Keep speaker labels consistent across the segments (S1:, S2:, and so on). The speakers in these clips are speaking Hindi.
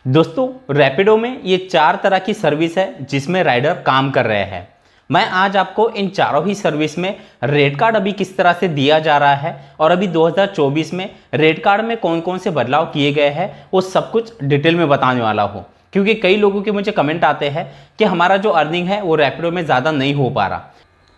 S1: दोस्तों रैपिडो में ये 4 तरह की सर्विस है जिसमें राइडर काम कर रहे हैं। मैं आज आपको इन चारों ही सर्विस में रेट कार्ड अभी किस तरह से दिया जा रहा है और अभी 2024 में रेट कार्ड में कौन कौन से बदलाव किए गए हैं वो सब कुछ डिटेल में बताने वाला हूँ। क्योंकि कई लोगों के मुझे कमेंट आते हैं कि हमारा जो अर्निंग है वो रैपिडो में ज़्यादा नहीं हो पा रहा,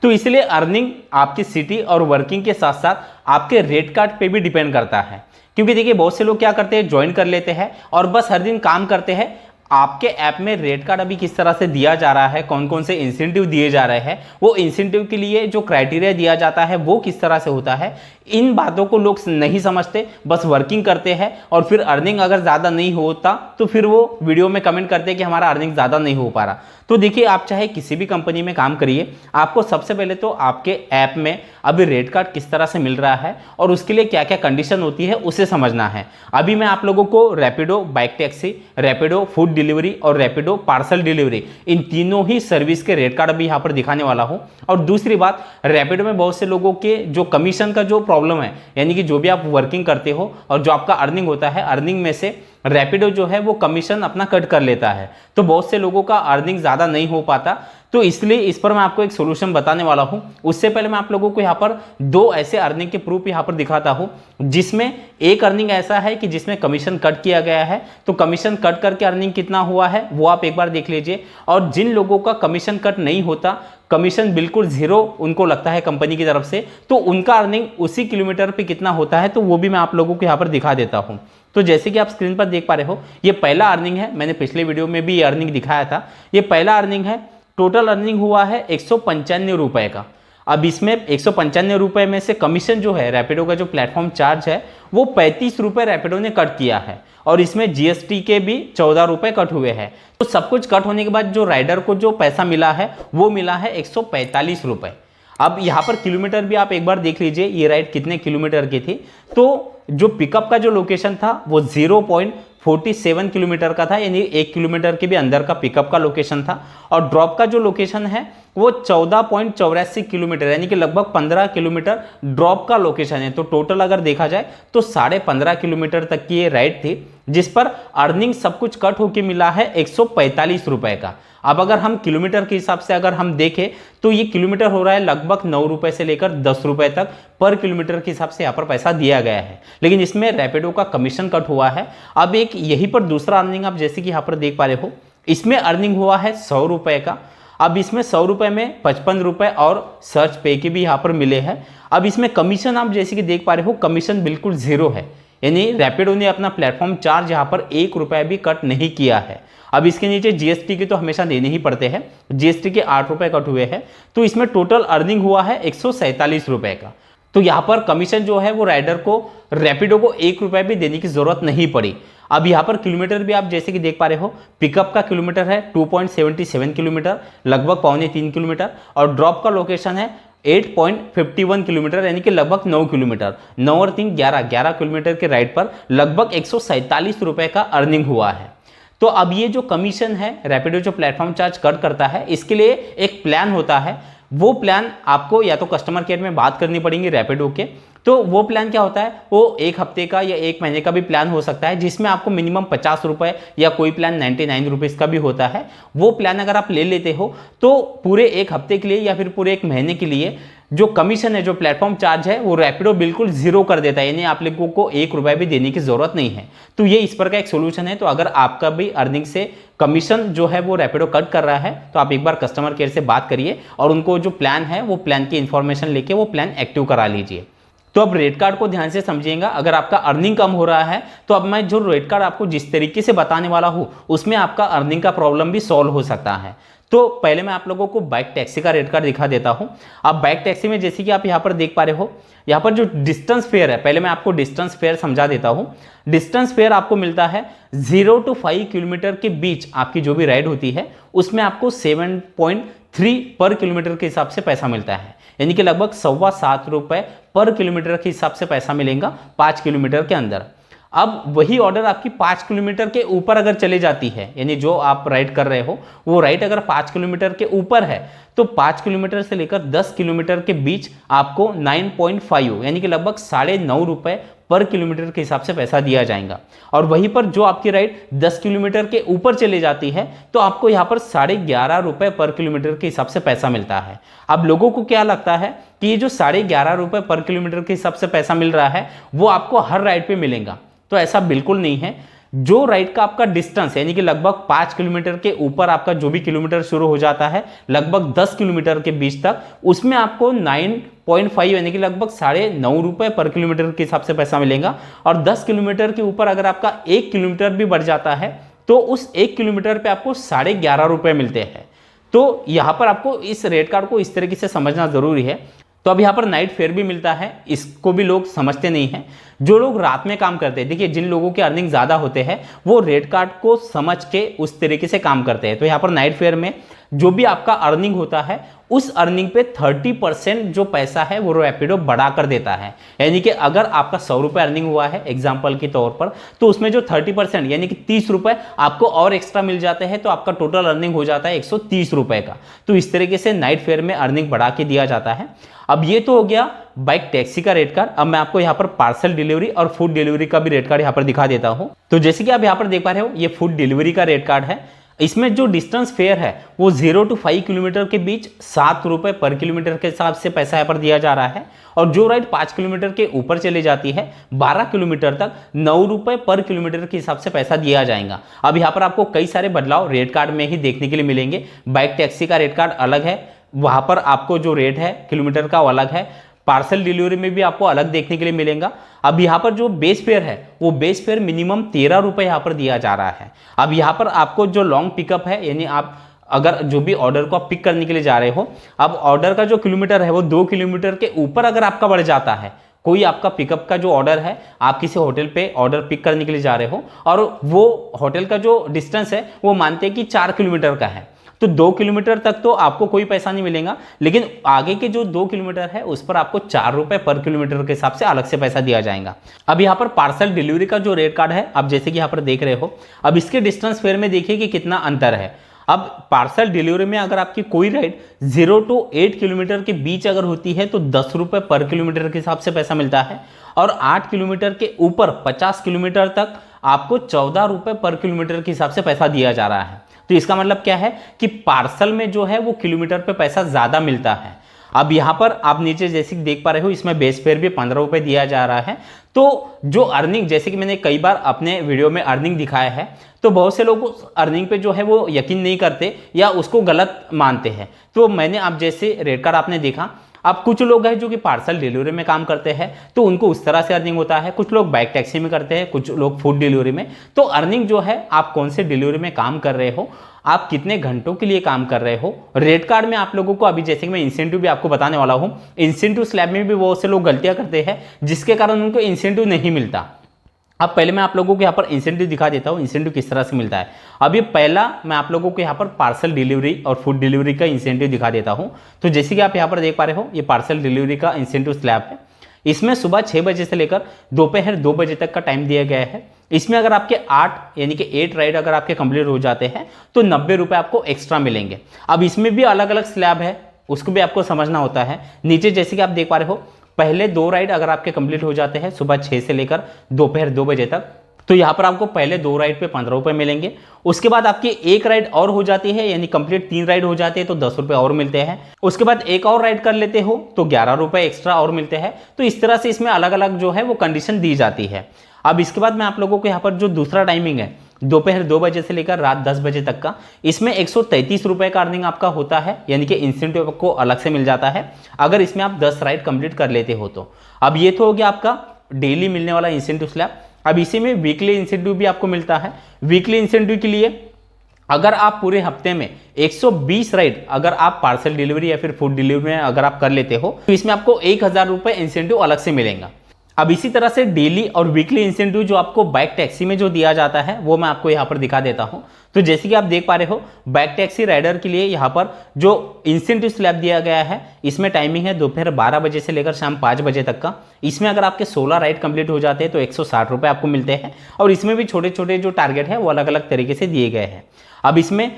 S1: तो इसलिए अर्निंग आपकी सिटी और वर्किंग के साथ साथ आपके रेट कार्ड पे भी डिपेंड करता है। क्योंकि देखिए बहुत से लोग क्या करते हैं, ज्वाइन कर लेते हैं और बस हर दिन काम करते हैं। आपके ऐप में रेट कार्ड अभी किस तरह से दिया जा रहा है, कौन कौन से इंसेंटिव दिए जा रहे हैं, वो इंसेंटिव के लिए जो क्राइटेरिया दिया जाता है वो किस तरह से होता है, इन बातों को लोग नहीं समझते, बस वर्किंग करते हैं और फिर अर्निंग अगर ज़्यादा नहीं होता तो फिर वो वीडियो में कमेंट करते हैं कि हमारा अर्निंग ज़्यादा नहीं हो पा रहा। तो देखिए आप चाहे किसी भी कंपनी में काम करिए, आपको सबसे पहले तो आपके ऐप में अभी रेट कार्ड किस तरह से मिल रहा है और उसके लिए क्या क्या कंडीशन होती है उसे समझना है। अभी मैं आप लोगों को Rapido bike taxi, Rapido food delivery और रैपिडो पार्सल डिलीवरी, इन तीनों ही सर्विस के रेट कार्ड अभी यहाँ पर दिखाने वाला हूँ। और दूसरी बात, रैपिडो में बहुत से लोगों के जो कमीशन का जो प्रॉब्लम है, यानी कि जो भी आप वर्किंग करते हो और जो आपका अर्निंग होता है, अर्निंग में से रैपिडो जो है वो कमीशन अपना कट कर लेता है, तो बहुत से लोगों का अर्निंग ज़्यादा नहीं हो पाता। तो इसलिए इस पर मैं आपको एक सोल्यूशन बताने वाला हूं। उससे पहले मैं आप लोगों को यहाँ पर 2 ऐसे अर्निंग के प्रूफ यहाँ पर दिखाता हूं, जिसमें एक अर्निंग ऐसा है कि जिसमें कमीशन कट किया गया है। तो कमीशन कट करके अर्निंग कितना हुआ है वो आप एक बार देख लीजिए। और जिन लोगों का कमीशन कट नहीं होता, कमीशन बिल्कुल जीरो उनको लगता है कंपनी की तरफ से, तो उनका अर्निंग उसी किलोमीटर पे कितना होता है, तो वो भी मैं आप लोगों को यहाँ पर दिखा देता हूँ। तो जैसे कि आप स्क्रीन पर देख पा रहे हो, ये पहला अर्निंग है। मैंने पिछले वीडियो में भी ये अर्निंग दिखाया था। ये पहला अर्निंग है। टोटल अर्निंग हुआ है 195 रुपए का। अब इसमें 195 रुपए में से कमीशन जो है, रैपिडो का जो प्लेटफॉर्म चार्ज है वो 35 रुपए रैपिडो ने कट किया है और इसमें जीएसटी के भी 14 रुपए कट हुए हैं। तो सब कुछ कट होने के बाद जो राइडर को जो पैसा मिला है वो मिला है 145 रुपए। अब यहाँ पर किलोमीटर भी आप एक बार देख लीजिए, ये राइड कितने किलोमीटर की थी। तो जो पिकअप का जो लोकेशन था वो 0.47 किलोमीटर का था, यानी 1 किलोमीटर के भी अंदर का पिकअप का लोकेशन था। और ड्रॉप का जो लोकेशन है वो 14.84 किलोमीटर, यानी कि लगभग 15 किलोमीटर ड्रॉप का लोकेशन है। तो टोटल अगर देखा जाए तो 15.5 किलोमीटर तक की ये राइड थी, जिस पर अर्निंग सब कुछ कट होके मिला है 145 रुपए का। अब अगर हम किलोमीटर के हिसाब से अगर हम देखें तो ये किलोमीटर हो रहा है लगभग 9 रुपए से लेकर 10 रुपए तक पर किलोमीटर के हिसाब से यहाँ पर पैसा दिया गया है। लेकिन इसमें रैपिडो का कमीशन कट हुआ है। अब एक यहीं पर दूसरा अर्निंग आप जैसे कि यहाँ पर देख पा रहे हो, इसमें अर्निंग हुआ है 100 रुपए का। अब इसमें 100 रुपए में 55 रुपए और सर्च पे के भी यहाँ पर मिले हैं। अब इसमें कमीशन आप जैसे कि देख पा रहे हो, कमीशन बिल्कुल जीरो है, यानी रैपिडो ने अपना प्लेटफॉर्म चार्ज यहाँ पर 1 रुपए भी कट नहीं किया है। अब इसके नीचे जीएसटी के तो हमेशा देने ही पड़ते हैं, जीएसटी के 8 रुपए कट हुए हैं। तो इसमें टोटल अर्निंग हुआ है 147 रुपए का। तो यहाँ पर कमीशन जो है वो राइडर को, रैपिडो को 1 रुपए भी देने की जरूरत नहीं पड़ी। अब यहाँ पर किलोमीटर भी आप जैसे कि देख पा रहे हो, पिकअप का किलोमीटर है 2.77 किलोमीटर, लगभग 2.25 किलोमीटर, और ड्रॉप का लोकेशन है 8.51 किलोमीटर, यानी कि लगभग 9 किलोमीटर। 9 और 3 11 किलोमीटर के राइड पर लगभग 147 रुपए का अर्निंग हुआ है। तो अब ये जो कमीशन है, रैपिडो जो प्लेटफॉर्म चार्ज कट करता है, इसके लिए एक प्लान होता है। वो प्लान आपको या तो कस्टमर केयर में बात करनी पड़ेगी रैपिडो के। तो वो प्लान क्या होता है, वो 1 हफ्ते का या 1 महीने का भी प्लान हो सकता है, जिसमें आपको मिनिमम 50 रुपए या कोई प्लान 99 रुपीज़ का भी होता है। वो प्लान अगर आप ले लेते हो तो पूरे 1 हफ्ते के लिए या फिर पूरे 1 महीने के लिए जो कमीशन है, जो प्लेटफॉर्म चार्ज है, वो रैपिडो बिल्कुल जीरो कर देता है, यानी आप लोगों को 1 रुपए भी देने की जरूरत नहीं है। तो ये इस पर का एक सोल्यूशन है। तो अगर आपका भी अर्निंग से कमीशन जो है वो रैपिडो कट कर रहा है तो आप एक बार कस्टमर केयर से बात करिए और उनको जो प्लान है वो प्लान की इंफॉर्मेशन लेके वो प्लान एक्टिव करा लीजिए। तो अब रेट कार्ड को ध्यान से समझिएगा। अगर आपका अर्निंग कम हो रहा है तो अब मैं जो रेट कार्ड आपको जिस तरीके से बताने वाला हूं उसमें आपका अर्निंग का प्रॉब्लम भी सॉल्व हो सकता है। तो पहले मैं आप लोगों को बाइक टैक्सी का रेट कार्ड दिखा देता हूं। अब बाइक टैक्सी में जैसे कि आप यहां पर देख पा रहे हो, यहां पर जो डिस्टेंस फेयर है, पहले मैं आपको डिस्टेंस फेयर समझा देता हूं। डिस्टेंस फेयर आपको मिलता है 0 to 5 किलोमीटर के बीच आपकी जो भी राइड होती है उसमें आपको 7.3 पर किलोमीटर के हिसाब से पैसा मिलता है, यानी कि लगभग 7.25 रुपए पर किलोमीटर के हिसाब से पैसा मिलेगा 5 किलोमीटर के अंदर। अब वही ऑर्डर आपकी 5 किलोमीटर के ऊपर अगर चले जाती है, यानी जो आप राइड कर रहे हो वो राइड अगर 5 किलोमीटर के ऊपर है तो 5 किलोमीटर से लेकर 10 किलोमीटर के बीच आपको 9.5 यानी कि लगभग 9.5 रुपए पर किलोमीटर के हिसाब से पैसा दिया जाएगा। और वहीं पर जो आपकी राइड 10 किलोमीटर के ऊपर चली जाती है तो आपको यहाँ पर 11.5 रुपये पर किलोमीटर के हिसाब से पैसा मिलता है। अब लोगों को क्या लगता है कि ये जो 11.5 रुपये पर किलोमीटर के हिसाब से पैसा मिल रहा है वो आपको हर राइड पे मिलेगा, तो ऐसा बिल्कुल नहीं है। जो राइड का आपका डिस्टेंस यानी कि लगभग 5 किलोमीटर के ऊपर आपका जो भी किलोमीटर शुरू हो जाता है लगभग 10 किलोमीटर के बीच तक, उसमें आपको 9.5 यानी कि लगभग 9.5 रुपये पर किलोमीटर के हिसाब से पैसा मिलेगा। और 10 किलोमीटर के ऊपर अगर आपका 1 किलोमीटर भी बढ़ जाता है तो उस 1 किलोमीटर पे आपको 11.5 रुपये मिलते हैं। तो यहाँ पर आपको इस रेट कार्ड को इस तरीके से समझना जरूरी है। तो अब यहाँ पर नाइट फेयर भी मिलता है, इसको भी लोग समझते नहीं हैं। जो लोग रात में काम करते हैं, देखिए जिन लोगों के अर्निंग ज़्यादा होते हैं वो रेट कार्ड को समझ के उस तरीके से काम करते हैं। तो यहाँ पर नाइट फेयर में जो भी आपका अर्निंग होता है उस अर्निंग पे 30% जो पैसा है वो रैपिडो बढ़ा कर देता है। यानी कि अगर आपका 100 रुपये अर्निंग हुआ है एग्जाम्पल के तौर पर, तो उसमें जो 30% यानी कि 30 रुपये आपको और एक्स्ट्रा मिल जाते हैं, तो आपका टोटल अर्निंग हो जाता है 130 रुपये का। तो इस तरीके से नाइट फेयर में अर्निंग बढ़ा के दिया जाता है। अब ये तो हो गया बाइक टैक्सी का रेट कार्ड। अब मैं आपको यहाँ पर पार्सल डिलीवरी और फूड डिलीवरी का भी रेट कार्ड यहाँ पर दिखा देता हूँ। तो जैसे कि आप यहाँ पर देख पा रहे हो ये फूड डिलीवरी का रेट कार्ड है। इसमें जो डिस्टेंस फेयर है वो 0 to 5 किलोमीटर के बीच 7 रुपये पर किलोमीटर के हिसाब से पैसा यहाँ पर दिया जा रहा है। और जो राइड 5 किलोमीटर के ऊपर चली जाती है 12 किलोमीटर तक 9 रुपये पर किलोमीटर के हिसाब से पैसा दिया जाएगा। अब यहाँ पर आपको कई सारे बदलाव रेट कार्ड में ही देखने के लिए मिलेंगे। बाइक टैक्सी का रेट कार्ड अलग है, वहाँ पर आपको जो रेट है किलोमीटर का वो अलग है। पार्सल डिलीवरी में भी आपको अलग देखने के लिए मिलेगा। अब यहाँ पर जो बेस फेयर है वो बेस फेयर मिनिमम 13 रुपये यहाँ पर दिया जा रहा है। अब यहाँ पर आपको जो लॉन्ग पिकअप है यानी आप अगर जो भी ऑर्डर को आप पिक करने के लिए जा रहे हो, अब ऑर्डर का जो किलोमीटर है वो 2 किलोमीटर के ऊपर अगर आपका बढ़ जाता है, कोई आपका पिकअप का जो ऑर्डर है, आप किसी होटल पे ऑर्डर पिक करने के लिए जा रहे हो और वो होटल का जो डिस्टेंस है वो मानते हैं कि 4 किलोमीटर का है, तो 2 किलोमीटर तक तो आपको कोई पैसा नहीं मिलेगा, लेकिन आगे के जो 2 किलोमीटर है उस पर आपको 4 रुपये पर किलोमीटर के हिसाब से अलग से पैसा दिया जाएगा। अब यहाँ पर पार्सल डिलीवरी का जो रेट कार्ड है, आप जैसे कि यहाँ पर देख रहे हो, अब इसके डिस्टेंस फेयर में देखिए कि कितना अंतर है। अब पार्सल डिलीवरी में अगर आपकी कोई राइड 0 to 8 किलोमीटर के बीच अगर होती है तो 10 रुपये पर किलोमीटर के हिसाब से पैसा मिलता है। और 8 किलोमीटर के ऊपर 50 किलोमीटर तक आपको 14 रुपये पर किलोमीटर के हिसाब से पैसा दिया जा रहा है। तो इसका मतलब क्या है कि पार्सल में जो है वो किलोमीटर पे पैसा ज़्यादा मिलता है। अब यहाँ पर आप नीचे जैसे कि देख पा रहे हो इसमें बेस फेयर भी 15 रुपये दिया जा रहा है। तो जो अर्निंग, जैसे कि मैंने कई बार अपने वीडियो में अर्निंग दिखाया है, तो बहुत से लोग उस अर्निंग पे जो है वो यकीन नहीं करते या उसको गलत मानते हैं। तो मैंने आप जैसे रेट कार्ड आपने देखा, अब कुछ लोग हैं जो कि पार्सल डिलीवरी में काम करते हैं तो उनको उस तरह से अर्निंग होता है, कुछ लोग बाइक टैक्सी में करते हैं, कुछ लोग फूड डिलीवरी में। तो अर्निंग जो है आप कौन से डिलीवरी में काम कर रहे हो, आप कितने घंटों के लिए काम कर रहे हो, रेट कार्ड में आप लोगों को अभी जैसे कि मैं इंसेंटिव भी आपको बताने वाला हूँ, इंसेंटिव स्लैब में भी बहुत से लोग गलतियां करते हैं जिसके कारण उनको इंसेंटिव नहीं मिलता। अब पहले मैं आप लोगों को यहाँ पर इंसेंटिव दिखा देता हूँ, इंसेंटिव किस तरह से मिलता है। अब ये पहला मैं आप लोगों को यहाँ पर पार्सल डिलीवरी और फूड डिलीवरी का इंसेंटिव दिखा देता हूँ। तो जैसे कि आप यहाँ पर देख पा रहे हो ये पार्सल डिलीवरी का इंसेंटिव स्लैब है। इसमें सुबह 6 बजे से लेकर दोपहर 2 बजे तक का टाइम दिया गया है। इसमें अगर आपके 8 यानी कि 8 राइड अगर आपके कंप्लीट हो जाते हैं तो 90 रुपये आपको एक्स्ट्रा मिलेंगे। अब इसमें भी अलग अलग स्लैब है, उसको भी आपको समझना होता है। नीचे जैसे कि आप देख पा रहे हो पहले 2 राइड अगर आपके कंप्लीट हो जाते हैं सुबह 6 से लेकर दोपहर 2 बजे तक, तो यहाँ पर आपको पहले 2 राइड पे 15 रुपये मिलेंगे। उसके बाद आपकी 1 राइड और हो जाती है यानी कंप्लीट 3 राइड हो जाती है तो 10 रुपये और मिलते हैं। उसके बाद एक और राइड कर लेते हो तो 11 रुपये एक्स्ट्रा और मिलते हैं। तो इस तरह से इसमें अलग अलग जो है वो कंडीशन दी जाती है। अब इसके बाद मैं आप लोगों को यहाँ पर जो दूसरा टाइमिंग है दोपहर 2 बजे से लेकर रात 10 बजे तक का, इसमें 133 रुपये का अर्निंग आपका होता है यानी कि इंसेंटिव आपको अलग से मिल जाता है अगर इसमें आप 10 राइड कंप्लीट कर लेते हो तो। अब ये तो हो गया आपका डेली मिलने वाला इंसेंटिव स्लैब। अब इसी में वीकली इंसेंटिव भी आपको मिलता है। वीकली इंसेंटिव के लिए अगर आप पूरे हफ्ते में 120 राइड अगर आप पार्सल डिलीवरी या फिर फूड डिलीवरी में अगर आप कर लेते हो तो इसमें आपको 1000 रुपये इंसेंटिव अलग से मिलेगा। अब इसी तरह से डेली और वीकली इंसेंटिव जो आपको बाइक टैक्सी में जो दिया जाता है वो मैं आपको यहाँ पर दिखा देता हूँ। तो जैसे कि आप देख पा रहे हो बाइक टैक्सी राइडर के लिए यहाँ पर जो इंसेंटिव स्लैब दिया गया है इसमें टाइमिंग है दोपहर 12 बजे से लेकर शाम 5 बजे तक का। इसमें अगर आपके 16 राइड कंप्लीट हो जाते हैं तो 160 रुपये आपको मिलते हैं। और इसमें भी छोटे छोटे जो टारगेट है वो अलग अलग तरीके से दिए गए हैं। अब इसमें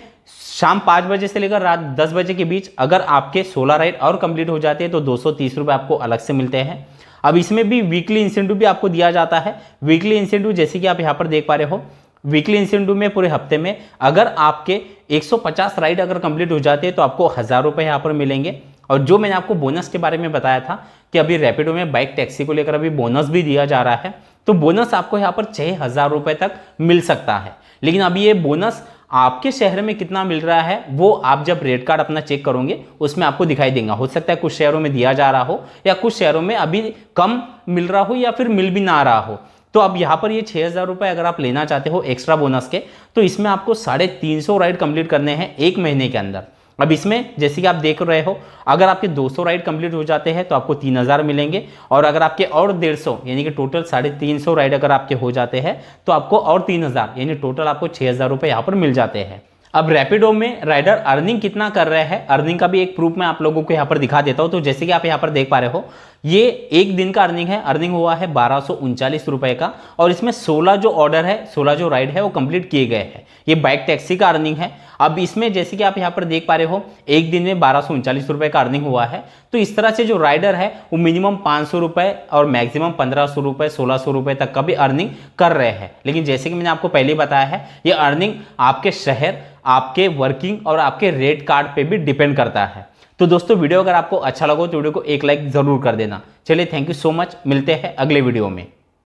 S1: शाम 5 बजे से लेकर रात 10 बजे के बीच अगर आपके 16 राइड और कंप्लीट हो जाते हैं तो 230 रुपये आपको अलग से मिलते हैं। अब इसमें भी वीकली इंसेंटिव भी आपको दिया जाता है। वीकली इंसेंटिव जैसे कि आप यहाँ पर देख पा रहे हो, वीकली इंसेंटिव में पूरे हफ्ते में अगर आपके 150 राइड अगर कंप्लीट हो जाते हैं तो आपको 1000 रुपये यहाँ पर मिलेंगे। और जो मैंने आपको बोनस के बारे में बताया था कि अभी रैपिडो में बाइक टैक्सी को लेकर अभी बोनस भी दिया जा रहा है, तो बोनस आपको यहाँ पर 6000 रुपये तक मिल सकता है। लेकिन अभी ये बोनस आपके शहर में कितना मिल रहा है वो आप जब रेट कार्ड अपना चेक करोगे उसमें आपको दिखाई देगा। हो सकता है कुछ शहरों में दिया जा रहा हो या कुछ शहरों में अभी कम मिल रहा हो या फिर मिल भी ना रहा हो। तो अब यहाँ पर ये 6000 रुपये अगर आप लेना चाहते हो एक्स्ट्रा बोनस के, तो इसमें आपको 350 राइड कंप्लीट करने हैं एक महीने के अंदर। अब इसमें जैसे कि आप देख रहे हो, अगर आपके 200 राइड कंप्लीट हो जाते हैं तो आपको 3000 मिलेंगे, और अगर आपके और 150 यानी कि टोटल 350 राइड अगर आपके हो जाते हैं तो आपको और 3000 यानी टोटल आपको 6000 रुपये यहाँ पर मिल जाते हैं। अब रैपिडो में राइडर अर्निंग कितना कर रहे हैं, अर्निंग का भी एक प्रूफ मैं आप लोगों को यहाँ पर दिखा देता हूँ। तो जैसे कि आप यहाँ पर देख पा रहे हो, ये एक दिन का अर्निंग है, अर्निंग हुआ है 1239 रुपए का, और इसमें 16 जो ऑर्डर है, 16 जो राइड है वो कंप्लीट किए गए हैं। ये बाइक टैक्सी का अर्निंग है। अब इसमें जैसे कि आप यहाँ पर देख पा रहे हो, एक दिन में 1239 रुपए का अर्निंग हुआ है। तो इस तरह से जो राइडर है वो मिनिमम 500 रुपए और मैक्सिमम 1500 रुपए 1600 रुपए तक का भी अर्निंग कर रहे हैं। लेकिन जैसे कि मैंने आपको पहले बताया है, ये अर्निंग आपके शहर, आपके वर्किंग और आपके रेट कार्ड पे भी डिपेंड करता है। तो दोस्तों वीडियो अगर आपको अच्छा लगा तो वीडियो को एक लाइक जरूर कर देना। चलिए, थैंक यू सो मच, मिलते हैं अगले वीडियो में।